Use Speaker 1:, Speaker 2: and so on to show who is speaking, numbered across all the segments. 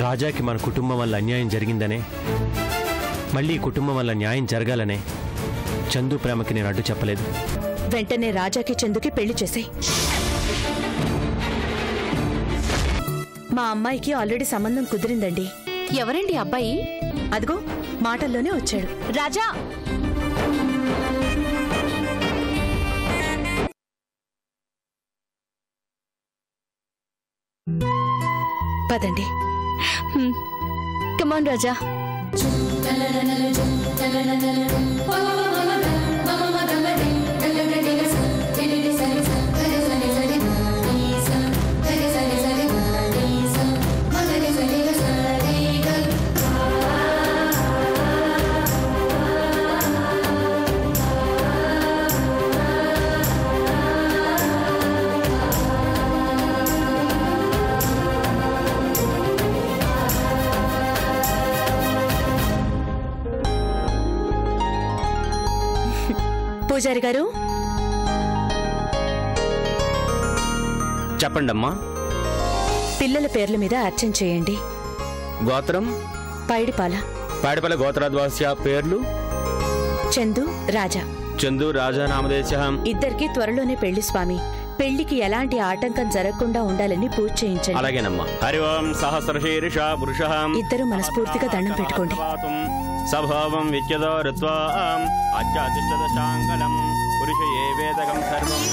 Speaker 1: రాజాకి మన కుటుంబం వల్ల అన్యాయం జరిగిందనే, మళ్ళీ కుటుంబం వల్ల న్యాయం జరగాలనే చందు ప్రేమకి నేను అడ్డు చెప్పలేదు.
Speaker 2: వెంటనే రాజాకి చందుకి పెళ్లి చేసేయ్. మా అమ్మాయికి ఆల్రెడీ సంబంధం కుదిరిందండి.
Speaker 3: ఎవరండి అబ్బాయి?
Speaker 2: అదిగో మాటల్లోనే వచ్చాడు.
Speaker 3: రాజా,
Speaker 2: పదండి.
Speaker 3: కమాన్ రాజా.
Speaker 2: పూజారి గారు,
Speaker 4: చెప్పండమ్మా.
Speaker 2: పిల్లల పేర్ల మీద అర్చన చేయండి.
Speaker 4: గోత్రం
Speaker 2: పైడిపాల.
Speaker 4: పైడిపాల గోత్రాద్వాస్య. పేర్లు
Speaker 2: చందు, రాజా.
Speaker 4: చందు, రాజా నామదేశం.
Speaker 2: ఇద్దరికి త్వరలోనే పెళ్లి స్వామి. పెళ్లికి ఎలాంటి ఆటంకం జరగకుండా ఉండాలని పూజ చేయించండి.
Speaker 4: అలాగేనమ్మా. హరి ఓం సహస్రశీర్ష పురుష.
Speaker 2: ఇద్దరు మనస్ఫూర్తిగా దండం పెట్టుకోండి.
Speaker 4: సభావం విద్యదో రుత్వా అత్యాతిష్టదశాంగళం పురుష ఏ వేదకం సర్వం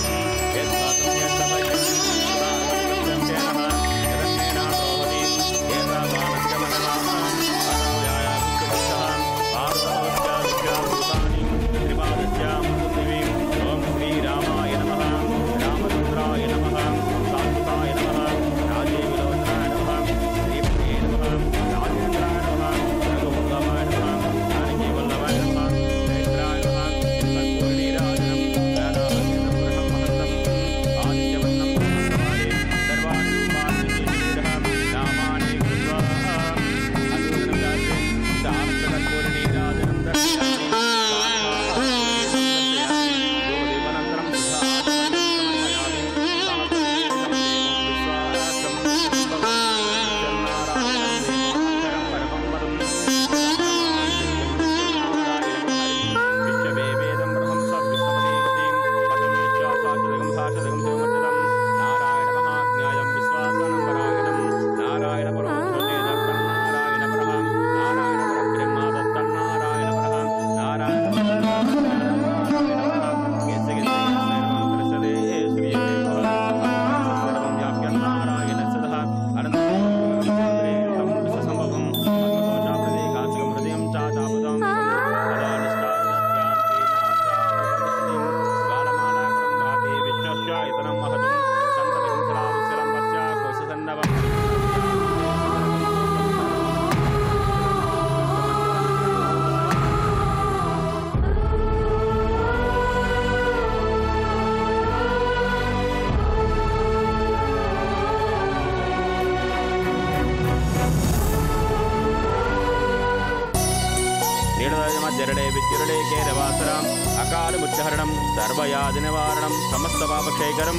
Speaker 4: జరడే విద్యురడే కేరవాసరం అకాల ముచ్చహరణం సర్వయాది నివారణం సమస్త పాపక్షేకరం.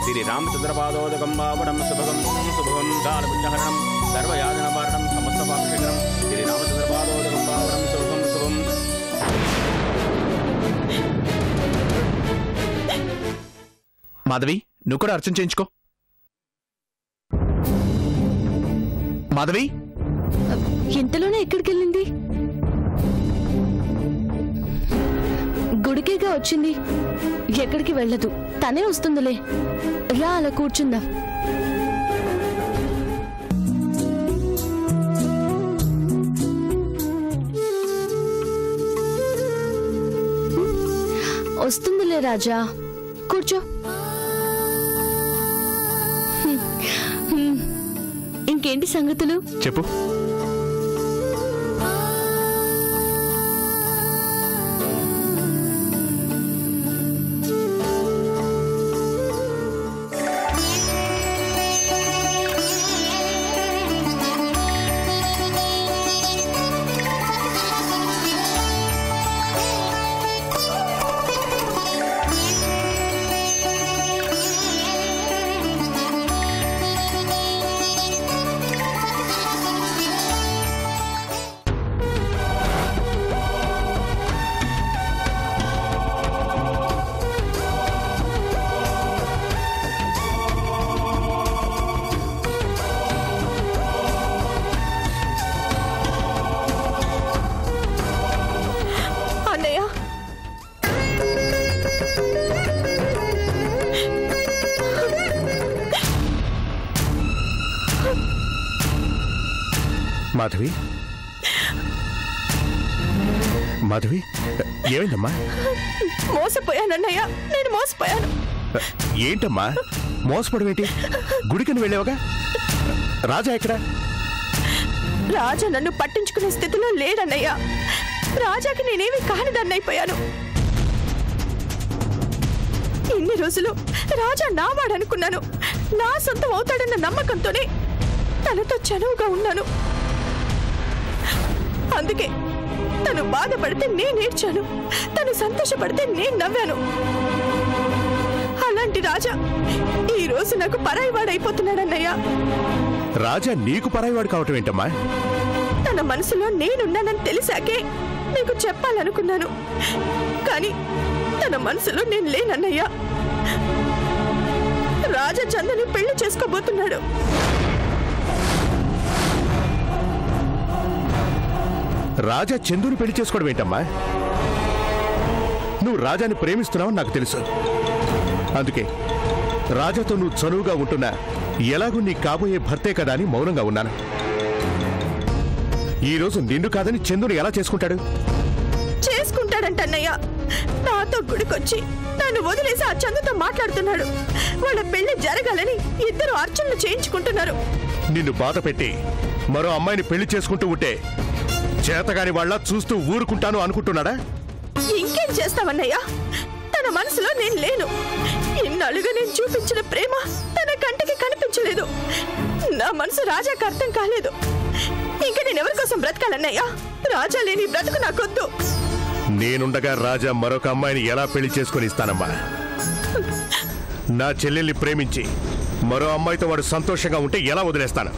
Speaker 4: శ్రీ రామచంద్రపాదోదకం వావడం శుభగం శుభగం కాల ముచ్చహరణం సర్వయాది నివారణం సమస్త పాపక్షేకరం. శ్రీ రామచంద్రపాదోదకం వావడం శుభగం శుభం.
Speaker 5: మాధవి, నువ్వు కూడా అర్చన చేయించుకో. మాధవి,
Speaker 3: ఇంతలోనే ఎక్కడికి వెళ్ళింది? గుడికేగా వచ్చింది, ఎక్కడికి వెళ్ళదు. తనే వస్తుందిలే. రా, అలా కూర్చుందా. వస్తుందిలే రాజా, కూర్చో. ఇంకేంటి సంగతులు
Speaker 5: చెప్పు.
Speaker 6: మాధవి మాధవి ఏమైందమ్మా?
Speaker 2: మోసపోయానన్నయ్య, నేను మోసపోయాను.
Speaker 6: ఏంటమ్మా మోసపడం ఏంటి? గుడికని వెళ్ళావుగా? రాజా ఎక్కడ?
Speaker 2: రాజా నన్ను పట్టించుకునే స్థితిలో లేడన్నయ్య. రాజాకి నేనేమి కానిదన్నైపోయాను. ఇన్ని రోజులు రాజా నావాడనుకున్నాను. నా సొంతం అవుతాడన్న నమ్మకంతోనే తనతో చనువుగా ఉన్నాను. అందుకే తను బాధపడితే నేనేడ్చాను, తను సంతోషపడితే నేను నవ్వాను. అలాంటి రాజా ఈ రోజు నాకు పరాయివాడైపోతున్నాడన్నయ్య.
Speaker 6: రాజా నీకు పరాయివాడు కావటం ఏంటమ్మా?
Speaker 2: తన మనసులో నేనున్నానని తెలిసాకే నీకు చెప్పాలనుకున్నాను, కానీ తన మనసులో నేను లేనన్నయ్య. రాజా చందుని పెళ్లి చేసుకోబోతున్నాడు.
Speaker 6: రాజా చందుని పెళ్లి చేసుకోవడం ఏంటమ్మా? నువ్వు రాజాని ప్రేమిస్తున్నావు నాకు తెలుసు. అందుకే రాజాతో నువ్వు చనువుగా ఉంటున్నా ఎలాగూ నీ కాబోయే భర్తే కదా అని మౌనంగా ఉన్నాను. ఈరోజు నిన్ను కాదని చందుని ఎలా చేసుకుంటాడు?
Speaker 2: చేసుకుంటాడంటన్నయ్య. నాతో గుడికొచ్చి నన్ను వదిలేసి ఆ చందుతో మాట్లాడుతున్నాడు. వాళ్ళ పెళ్లి జరగాలని ఇద్దరు అర్చనలు చేయించుకుంటున్నారు.
Speaker 6: నిన్ను బాధ పెట్టి మరో అమ్మాయిని పెళ్లి చేసుకుంటూ ఉంటే చేతగాని వాళ్ళ చూస్తూ ఊరుకుంటాను అనుకుంటున్నాడా?
Speaker 2: ఇంకేం చేస్తావన్నయ్యా? తన మనసులో నేను లేను. ఇన్నాళ్ళుగా నేను చూపించిన ప్రేమ తన కంటికి కనిపించలేదు. నా మనసు రాజాకి అర్థం కాలేదు. ఇంకా నేను ఎవరి కోసం బ్రతకాలన్నయ్యా? రాజా లేని బ్రతుకు నాకొద్దు.
Speaker 6: నేనుండగా రాజా మరొక అమ్మాయిని ఎలా పెళ్లి చేసుకుని ఇస్తానమ్మా? నా చెల్లెల్ని ప్రేమించి మరో అమ్మాయితో వాడు సంతోషంగా ఉంటే ఎలా వదిలేస్తాను?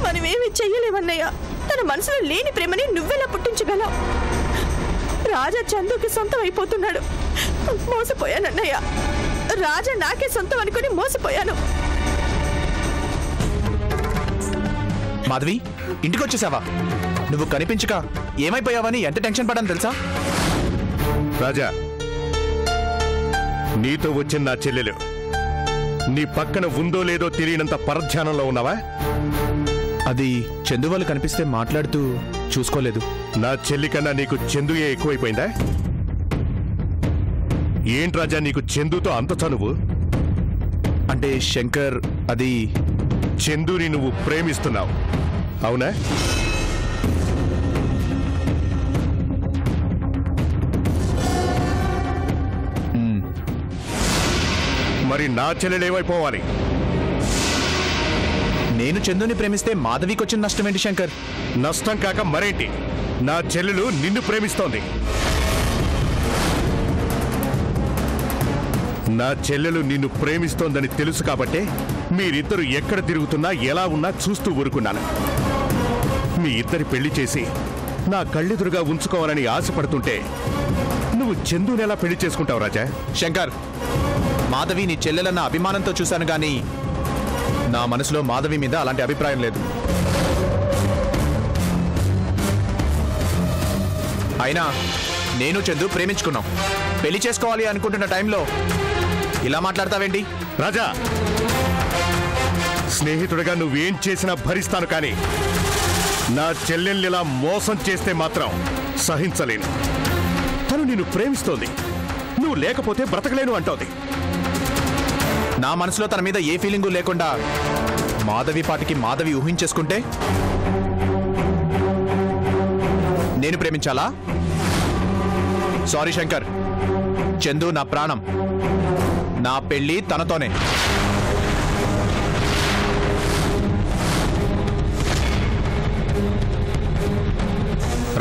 Speaker 2: మనమేమి చెయ్యలేమన్నయ్యా. తన మనసులో లేని ప్రేమని నువ్వెలా పుట్టించగలవు? రాజా చందుకి సొంతం అయిపోతున్నాడు. మోసపోయానన్నయ్య. రాజా నాకే సొంతం అనుకుని మోసపోయాను.
Speaker 5: మాధవి, ఇంటికి వచ్చేసావా? నువ్వు కనిపించక ఏమైపోయావని ఎంత టెన్షన్ పడాను తెలుసా?
Speaker 6: రాజా, నీతో వచ్చిన నా చెల్లెలు నీ పక్కన ఉందో లేదో తెలియనంత పరధ్యానంలో ఉన్నావా?
Speaker 5: అది చందు వాళ్ళు కనిపిస్తే మాట్లాడుతూ చూసుకోలేదు.
Speaker 6: నా చెల్లి కన్నా నీకు చందుయే ఎక్కువైపోయిందా? ఏంటి రాజా నీకు చందుతో అంత చనువు?
Speaker 5: అంటే శంకర్, అది
Speaker 6: చందుని నువ్వు ప్రేమిస్తున్నావు అవునా? మరి నా చెల్లెలేమైపోవాలి?
Speaker 5: నేను చందుని ప్రేమిస్తే మాధవికి వచ్చిన నష్టం ఏంటి శంకర్?
Speaker 6: నష్టం కాక మరేంటి? నా చెల్లెలు నిన్ను ప్రేమిస్తోంది. నా చెల్లెలు నిన్ను ప్రేమిస్తోందని తెలుసు కాబట్టే మీరిద్దరు ఎక్కడ తిరుగుతున్నా ఎలా ఉన్నా చూస్తూ ఊరుకున్నాను. మీ ఇద్దరి పెళ్లి చేసి నా కళ్ళెదురుగా ఉంచుకోవాలని ఆశపడుతుంటే నువ్వు చందుని ఎలా పెళ్లి చేసుకుంటావు రాజా?
Speaker 5: శంకర్, మాధవి నీ చెల్లెలన్న అభిమానంతో చూశాను గాని నా మనసులో మాధవి మీద అలాంటి అభిప్రాయం లేదు. అయినా నేను చందు ప్రేమించుకున్నాం. పెళ్లి చేసుకోవాలి అనుకుంటున్న టైంలో ఇలా మాట్లాడతావేంటి?
Speaker 6: రాజా, స్నేహితుడిగా నువ్వేం చేసినా భరిస్తాను, కానీ నా చెల్లెల్ని ఇలా మోసం చేస్తే మాత్రం సహించలేను. తను నిన్ను ప్రేమిస్తోంది, నువ్వు లేకపోతే బ్రతకలేను అంటోంది.
Speaker 5: నా మనసులో తన మీద ఏ ఫీలింగు లేకుండా మాధవి పాటికి మాధవి ఊహించేసుకుంటే నేను ప్రేమించాలా? సారీ శంకర్, చందు నా ప్రాణం. నా పెళ్లి తనతోనే.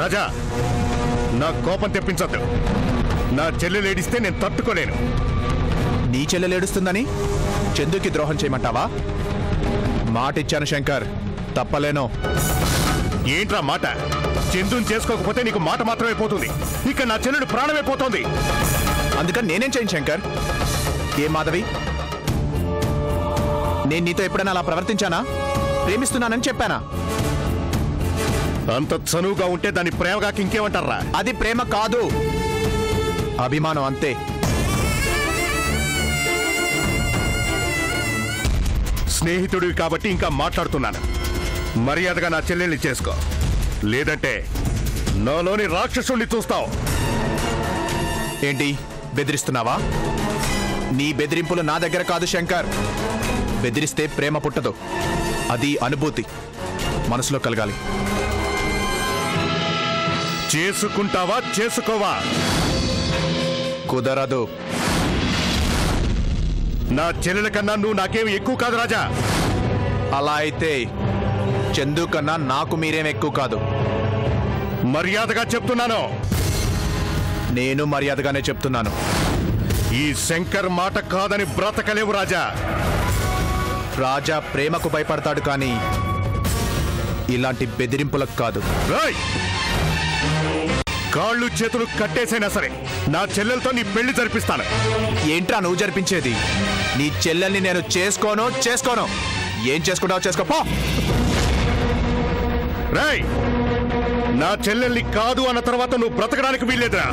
Speaker 6: రాజా, నా కోపం తెప్పించొద్దు. నా చెల్లెలు ఏడిస్తే నేను తట్టుకోలేను.
Speaker 5: నీ చెల్లెలేడుస్తుందని చందుకి ద్రోహం చేయమంటావా? మాటిచ్చాను శంకర్, తప్పలేను.
Speaker 6: ఏంట్రా మాట? చందుని చేసుకోకపోతే నీకు మాట మాత్రమే పోతుంది. ఇక నా చెల్లెడు ప్రాణమే పోతోంది.
Speaker 5: అందుకని నేనేం చేయను శంకర్? ఏ మాధవి, నేను నీతో ఎప్పుడైనా అలా ప్రవర్తించానా? ప్రేమిస్తున్నానని చెప్పానా?
Speaker 6: అంత చనువుగా ఉంటే దాన్ని ప్రేమగా ఇంకేమంటారా?
Speaker 5: అది ప్రేమ కాదు, అభిమానం అంతే.
Speaker 6: స్నేహితుడివి కాబట్టి ఇంకా మాట్లాడుతున్నాను. మర్యాదగా నా చెల్లెల్ని చేసుకో. లేదంటే నాలోని రాక్షసుణ్ణి చూస్తావు.
Speaker 5: ఏంటి బెదిరిస్తున్నావా? నీ బెదిరింపులు నా దగ్గర కాదు శంకర్. బెదిరిస్తే ప్రేమ పుట్టదు, అది అనుభూతి మనసులో కలగాలి.
Speaker 6: చేసుకుంటావా చేసుకోవా?
Speaker 5: కుదరదు.
Speaker 6: నా చెల్లెల కన్నా నువ్వు నాకేం ఎక్కువ కాదు రాజా.
Speaker 5: అలా అయితే చందు కన్నా నాకు మీరేం ఎక్కువ కాదు.
Speaker 6: మర్యాదగా చెప్తున్నాను.
Speaker 5: నేను మర్యాదగానే చెప్తున్నాను.
Speaker 6: ఈ శంకర్ మాట కాదని బ్రతకలేవు రాజా.
Speaker 5: రాజా ప్రేమకు భయపడతాడు కానీ ఇలాంటి బెదిరింపులకు కాదు.
Speaker 6: రాయ్, కాళ్ళు చేతులు కట్టేసైనా సరే నా చెల్లెలతో నీ పెళ్లి జరిపిస్తాను.
Speaker 5: ఏంట్రా నువ్వు జరిపించేది? నీ చెల్లెల్ని నేను చేసుకోను. ఏం చేసుకుంటావో చేసుకోపో.
Speaker 6: రాయ్, నా చెల్లెల్ని కాదు అన్న తర్వాత నువ్వు బ్రతకడానికి వీల్లేదురా.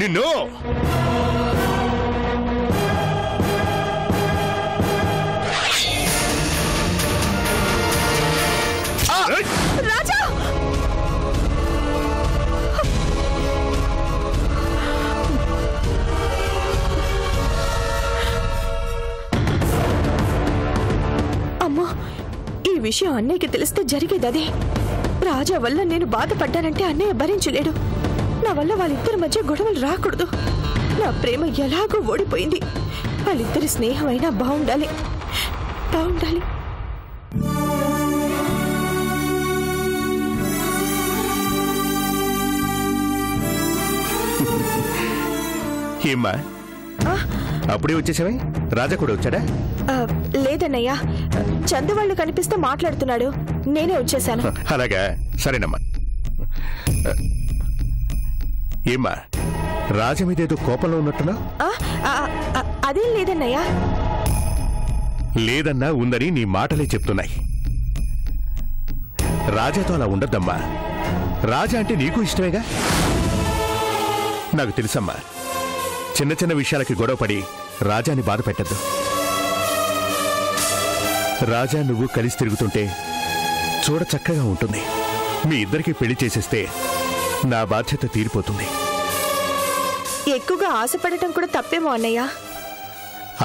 Speaker 6: నిన్ను
Speaker 2: రాజా! అమ్మో, ఈ విషయం అన్నయ్యకి తెలిస్తే జరిగేది అదే. రాజా వల్ల నేను బాధపడ్డానంటే అన్నయ్య భరించలేడు. నా వల్ల వాళ్ళిద్దరి మధ్య గొడవలు రాకూడదు. నా ప్రేమ ఎలాగో ఓడిపోయింది. వాళ్ళిద్దరి స్నేహం అయినా బాగుండాలి.
Speaker 6: ఏమ్మా అప్పుడే వచ్చేసావే? రాజా కూడా వచ్చాడా?
Speaker 2: లేదన్నయ్య, చందు వాళ్ళు కనిపిస్తే మాట్లాడుతున్నాడు. నేనే వచ్చేసాను.
Speaker 6: అలాగా, సరేనమ్మా. ఏమ్మా రాజా మీద ఏదో కోపంలో ఉన్నట్టున్నా?
Speaker 2: అదేం లేదన్నయ్య.
Speaker 6: లేదన్నా ఉందని నీ మాటలే చెప్తున్నాయి. రాజాతో అలా ఉండద్దమ్మా. రాజా అంటే నీకు ఇష్టమేగా? నాకు తెలుసమ్మా, చిన్న చిన్న విషయాలకి గొడవపడి రాజాని బాధ పెట్టద్దు. రాజా నువ్వు కలిసి తిరుగుతుంటే చూడ చక్కగా ఉంటుంది. మీ ఇద్దరికి పెళ్లి చేసేస్తే నా బాధ్యత తీరిపోతుంది.
Speaker 2: ఎక్కువగా ఆశపడటం కూడా తప్పేమో అన్నయ్య.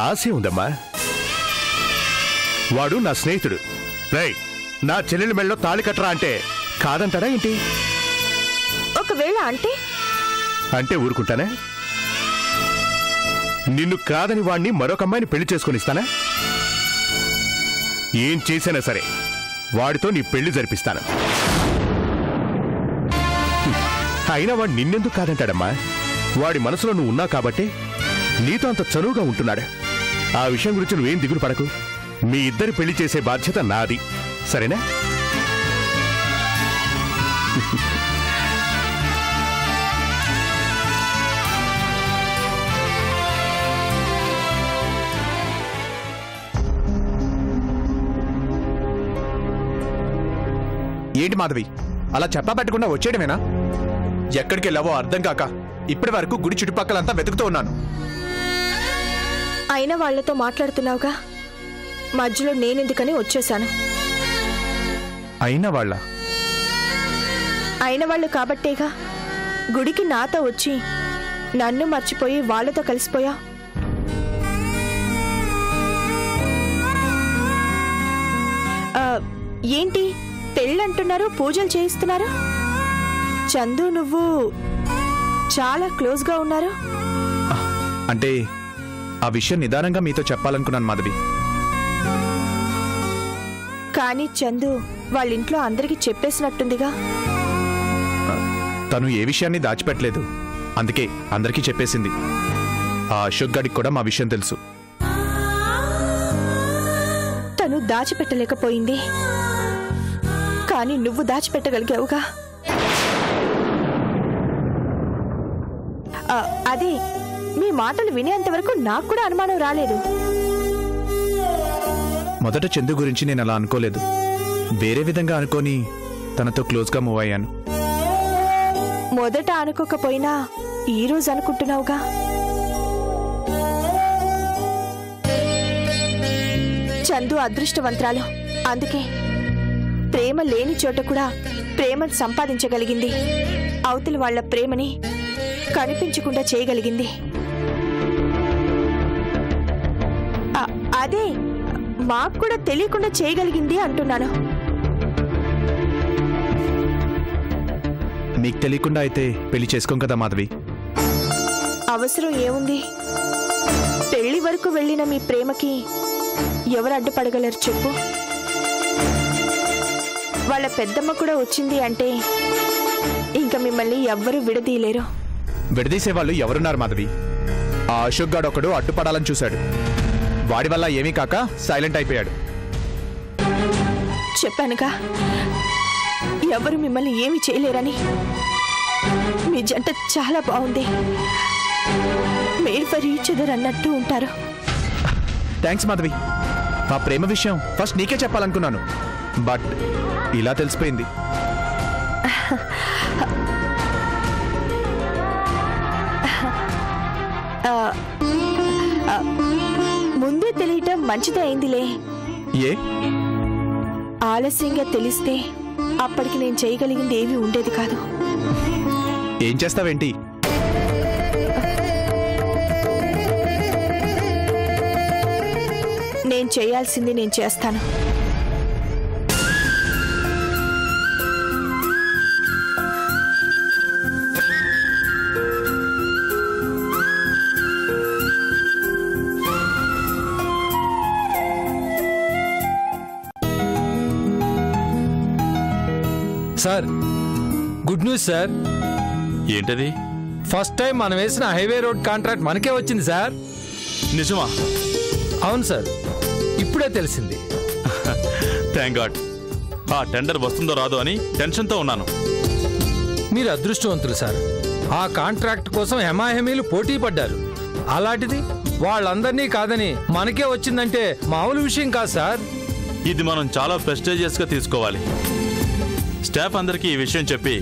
Speaker 6: ఆశే ఉందమ్మా. వాడు నా స్నేహితుడు. రేయ్, నా చెల్లెలి మెళ్ళలో తాళి కట్టరా అంటే కాదంటాడా ఏంటి?
Speaker 2: ఒకవేళ అంటే
Speaker 6: ఊరుకుంటానా? నిన్ను కాదని వాణ్ణి మరొక అమ్మాయిని పెళ్లి చేసుకొని ఇస్తానా? ఏం చేసినా సరే వాడితో నీ పెళ్లి జరిపిస్తాను. అయినా వాడు నిన్నెందుకు కాదంటాడమ్మా? వాడి మనసులో నువ్వు ఉన్నావు కాబట్టి నీతో అంత చనువుగా ఉంటున్నాడు. ఆ విషయం గురించి నువ్వేం దిగులు పడకు. మీ ఇద్దరి పెళ్లి చేసే బాధ్యత నాది, సరేనా?
Speaker 5: ఏంటి మాధవి, అలా చెప్పబెట్టకుండా వచ్చేయడమేనా? ఎక్కడికి వెళ్ళావో అర్థం కాక ఇప్పటి వరకు గుడి చుట్టుపక్కలంతా వెతుకుతూ ఉన్నాను.
Speaker 2: అయినా వాళ్లతో మాట్లాడుతున్నావుగా, మధ్యలో నేనెందుకని వచ్చేశాను.
Speaker 5: అయిన
Speaker 2: వాళ్ళు కాబట్టేగా గుడికి నాతో వచ్చి నన్ను మర్చిపోయి వాళ్లతో కలిసిపోయా. ఏంటి పెళ్ళంటున్నారు, పూజలు చేయిస్తున్నారు? చందు నువ్వు చాలా క్లోజ్గా ఉన్నారు.
Speaker 5: అంటే ఆ విషయం నిదానంగా మీతో చెప్పాలనుకున్నాను మాధవి.
Speaker 2: కానీ చందు వాళ్ళ ఇంట్లో అందరికీ చెప్పేసినట్టుందిగా.
Speaker 5: తను ఏ విషయాన్ని దాచిపెట్టలేదు, అందుకే అందరికీ చెప్పేసింది. ఆ అశోక్ గడికి కూడా మా విషయం తెలుసు.
Speaker 2: తను దాచిపెట్టలేకపోయింది, కానీ నువ్వు దాచిపెట్టగలిగావుగా. అదే మీ మాటలు వినేంత వరకు నాకు కూడా అనుమానం రాలేదు.
Speaker 5: మొదట చందు గురించి నేను అలా అనుకోలేదు, వేరే విధంగా అనుకొని తనతో క్లోజ్గా మూవ్ అయ్యాను.
Speaker 2: మొదట అనుకోకపోయినా ఈరోజు అనుకుంటున్నావుగా. చందు అదృష్టవంతురాలు, అందుకే ప్రేమ లేని చోట కూడా ప్రేమను సంపాదించగలిగింది. అవతలి వాళ్ళ ప్రేమని కనిపించకుండా చేయగలిగింది. అదే మాకు కూడా తెలియకుండా చేయగలిగింది అంటున్నాను.
Speaker 5: మీకు తెలియకుండా అయితే పెళ్లి చేసుకోం కదా మాధవి.
Speaker 2: అవసరం ఏముంది? పెళ్లి వరకు వెళ్ళిన మీ ప్రేమకి ఎవరు అడ్డుపడగలరు చెప్పు? వాళ్ళ పెద్దమ్మ కూడా వచ్చింది అంటే ఇంకా మిమ్మల్ని ఎవ్వరూ విడదీయలేరు.
Speaker 5: విడదీసేవాళ్ళు ఎవరున్నారు మాధవి? ఆ అశోక్ గాడు ఒకడు అడ్డుపడాలని చూశాడు. వాడి వల్ల ఏమీ కాక సైలెంట్ అయిపోయాడు.
Speaker 2: చెప్పానుగా ఎవరు మిమ్మల్ని ఏమి చేయలేరని. మీ జంట చాలా బాగుంది. మేడ్ ఫర్ ఈచ్ అదర్ అన్నట్టు ఉంటారు.
Speaker 5: థ్యాంక్స్ మాధవి. మా ప్రేమ విషయం ఫస్ట్ నీకే చెప్పాలనుకున్నాను, బట్ ఇలా తెలిసిపోయింది.
Speaker 2: ముందే తెలియటం మంచిదే అయిందిలే.
Speaker 5: ఏ
Speaker 2: ఆలస్యంగా తెలిస్తే అప్పటికి నేను చేయగలిగింది ఏమీ ఉండేది కాదు.
Speaker 5: ఏం చేస్తావేంటి?
Speaker 2: నేను చేయాల్సింది నేను చేస్తాను.
Speaker 7: Sir, good news sir.
Speaker 4: ఏంటది?
Speaker 7: ఫస్ట్ టైం మనం వేసిన హైవే రోడ్ కాంట్రాక్ట్ మనకే వచ్చింది సార్.
Speaker 4: నిజమా?
Speaker 7: అవును సార్, ఇప్పుడే తెలిసింది.
Speaker 4: Thank God. ఆ టెండర్ వస్తుందో రాదో అని టెన్షన్తో ఉన్నాను.
Speaker 7: మీరు అదృష్టవంతులు సార్. ఆ కాంట్రాక్ట్ కోసం హెమాహెమీలు పోటీ పడ్డారు. అలాంటిది వాళ్ళందరినీ కాదని మనకే వచ్చిందంటే మామూలు విషయం కాదు సార్.
Speaker 4: ఇది మనం చాలా ప్రెస్టీజియస్గా తీసుకోవాలి. స్టాఫ్ అందరికీ ఈ విషయం చెప్పి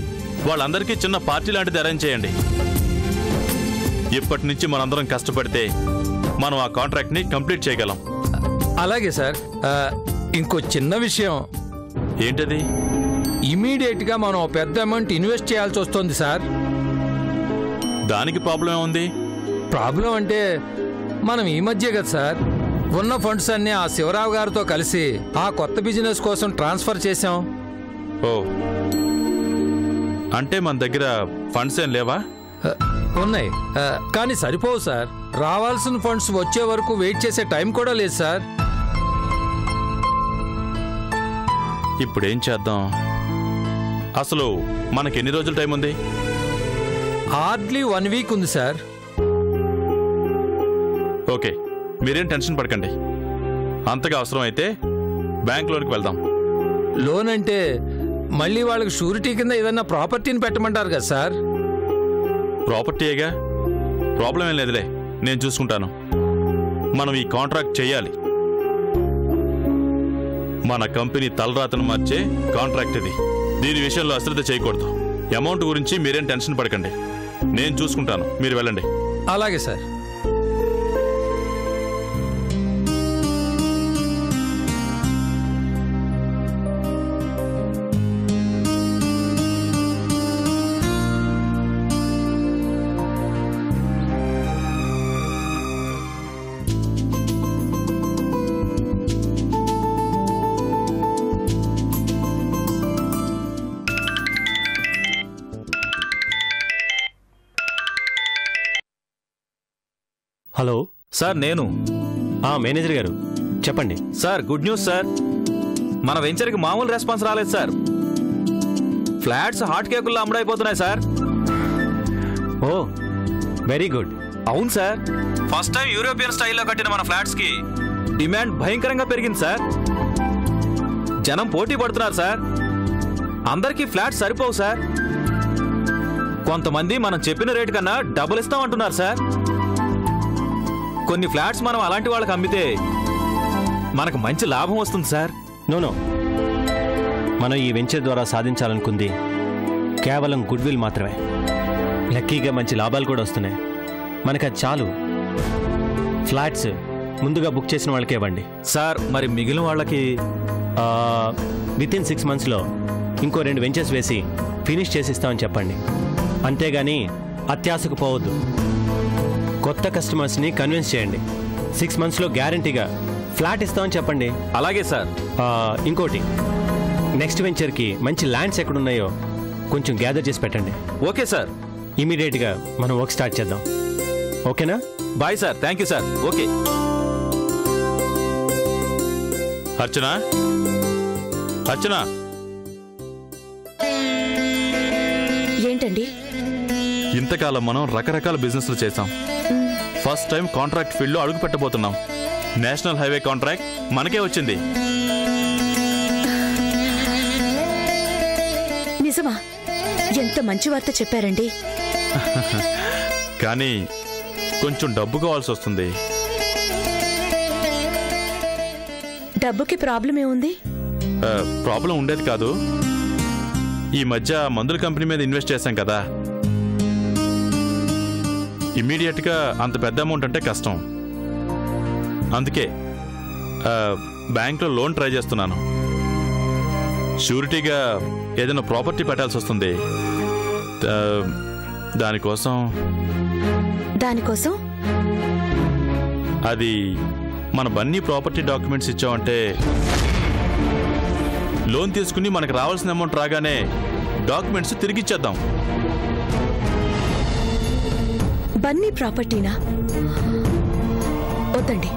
Speaker 4: వాళ్ళందరికీ చిన్న పార్టీ లాంటిది అరేంజ్ చేయండి. ఇప్పటి నుంచి మనందరం కష్టపడితే మనం ఆ కాంట్రాక్ట్ని కంప్లీట్ చేయగలం.
Speaker 7: అలాగే సార్. ఇంకో చిన్న విషయం.
Speaker 4: ఏంటది?
Speaker 7: ఇమీడియట్ గా మనం పెద్ద అమౌంట్ ఇన్వెస్ట్ చేయాల్సి వస్తుంది సార్.
Speaker 4: దానికి ప్రాబ్లం ఏముంది?
Speaker 7: ప్రాబ్లం అంటే మనం ఈ మధ్య కదా సార్ ఉన్న ఫండ్స్ అన్ని ఆ శివరావు గారితో కలిసి ఆ కొత్త బిజినెస్ కోసం ట్రాన్స్ఫర్ చేశాం.
Speaker 4: ఓ, అంటే మన దగ్గర ఫండ్స్ ఏం లేవా?
Speaker 7: ఉన్నాయి, కానీ సరిపోవు సార్. రావాల్సిన ఫండ్స్ వచ్చే వరకు వెయిట్ చేసే టైం కూడా లేదు సార్.
Speaker 4: ఇప్పుడేం చేద్దాం? అసలు మనకి ఎన్ని రోజుల టైం ఉంది?
Speaker 7: హార్డ్లీ 1 వీక్ ఉంది సార్.
Speaker 4: ఓకే, మీరేం టెన్షన్ పడకండి. అంతగా అవసరం అయితే బ్యాంక్ లోన్కి వెళ్దాం.
Speaker 7: లోన్ అంటే మళ్ళీ వాళ్ళకి షూరిటీ కింద ఏదన్నా ప్రాపర్టీని పెట్టమంటారు కదా సార్.
Speaker 4: ప్రాపర్టీయేగా, ప్రాబ్లం ఏం లేదులే, నేను చూసుకుంటాను. మనం ఈ కాంట్రాక్ట్ చేయాలి. మన కంపెనీ తలరాతను మార్చే కాంట్రాక్ట్ ఇది. దీని విషయంలో అశ్రద్ధ చేయకూడదు. అమౌంట్ గురించి మీరేం టెన్షన్ పడకండి, నేను చూసుకుంటాను. మీరు వెళ్ళండి.
Speaker 7: అలాగే సార్.
Speaker 1: హలో
Speaker 8: సార్, నేను
Speaker 1: మేనేజర్ గారు చెప్పండి.
Speaker 8: Sir, good news sir. మన వెంచర్కి మామూలు రెస్పాన్స్ రాలేదు సార్. ఫ్లాట్స్ హాట్ కేకుల్లో అమ్ముడైపోతున్నాయి సార్.
Speaker 1: Oh, very good.
Speaker 8: అవును సార్, ఫస్ట్ టైం యూరోపియన్ స్టైల్లో కట్టిన మన ఫ్లాట్స్కి డిమాండ్ భయంకరంగా పెరిగింది సార్. జనం పోటీ పడుతున్నారు సార్. అందరికీ ఫ్లాట్స్ సరిపోవు సార్. కొంతమంది మనం చెప్పిన రేటు కన్నా డబుల్ ఇస్తామంటున్నారు సార్. కొన్ని ఫ్లాట్స్ మనం అలాంటి వాళ్ళకి అమ్మితే మనకు మంచి లాభం వస్తుంది సార్.
Speaker 1: నో, మనం ఈ వెంచర్ ద్వారా సాధించాలనుకుంది కేవలం గుడ్ విల్ మాత్రమే. లక్కీగా మంచి లాభాలు కూడా వస్తున్నాయి. మనకు అది చాలు. ఫ్లాట్స్ ముందుగా బుక్ చేసిన వాళ్ళకే ఇవ్వండి
Speaker 8: సార్. మరి మిగిలిన వాళ్ళకి
Speaker 1: వితిన్ 6 monthsలో ఇంకో 2 వెంచర్స్ వేసి ఫినిష్ చేసిస్తామని చెప్పండి. అంతేగాని అత్యాశకు పోవద్దు. కొత్త కస్టమర్స్ని కన్విన్స్ చేయండి. 6 monthsలో గ్యారంటీగా ఫ్లాట్ ఇస్తామని చెప్పండి.
Speaker 8: అలాగే సార్.
Speaker 1: ఇంకోటి, నెక్స్ట్ వెంచర్కి మంచి ల్యాండ్స్ ఎక్కడున్నాయో కొంచెం గ్యాదర్ చేసి పెట్టండి.
Speaker 8: Okay sir.
Speaker 1: ఇమీడియట్గా మనం వర్క్ స్టార్ట్ చేద్దాం. ఓకేనా?
Speaker 8: Bye sir. Thank you sir. Okay.
Speaker 6: Archana, Archana,
Speaker 3: ఏంటండి?
Speaker 8: ఇంతకాలం మనం రకరకాల బిజినెస్లు చేసాం. ఫస్ట్ టైం కాంట్రాక్ట్ ఫీల్డ్లో అడుగు పెట్టబోతున్నాం. నేషనల్ హైవే కాంట్రాక్ట్ మనకే వచ్చింది.
Speaker 2: నిజమా? ఎంత మంచి వార్త చెప్పారండి.
Speaker 8: కానీ కొంచెం డబ్బు కావాల్సి వస్తుంది.
Speaker 2: డబ్బుకి ప్రాబ్లం ఏముంది?
Speaker 8: ప్రాబ్లం ఉండేది కాదు. ఈ మధ్య మందుల కంపెనీ మీద ఇన్వెస్ట్ చేశాం కదా, ఇమ్మీడియట్గా అంత పెద్ద అమౌంట్ అంటే కష్టం. అందుకే బ్యాంక్లో లోన్ ట్రై చేస్తున్నాను. షూరిటీగా ఏదైనా ప్రాపర్టీ పెట్టాల్సి వస్తుంది. దానికోసం అది మన బన్నీ ప్రాపర్టీ డాక్యుమెంట్స్ ఇచ్చామంటే లోన్ తీసుకుని మనకు రావాల్సిన అమౌంట్ రాగానే డాక్యుమెంట్స్ తిరిగిచ్చేద్దాం.
Speaker 2: బన్నీ ప్రాపర్టీనా? వద్దండి,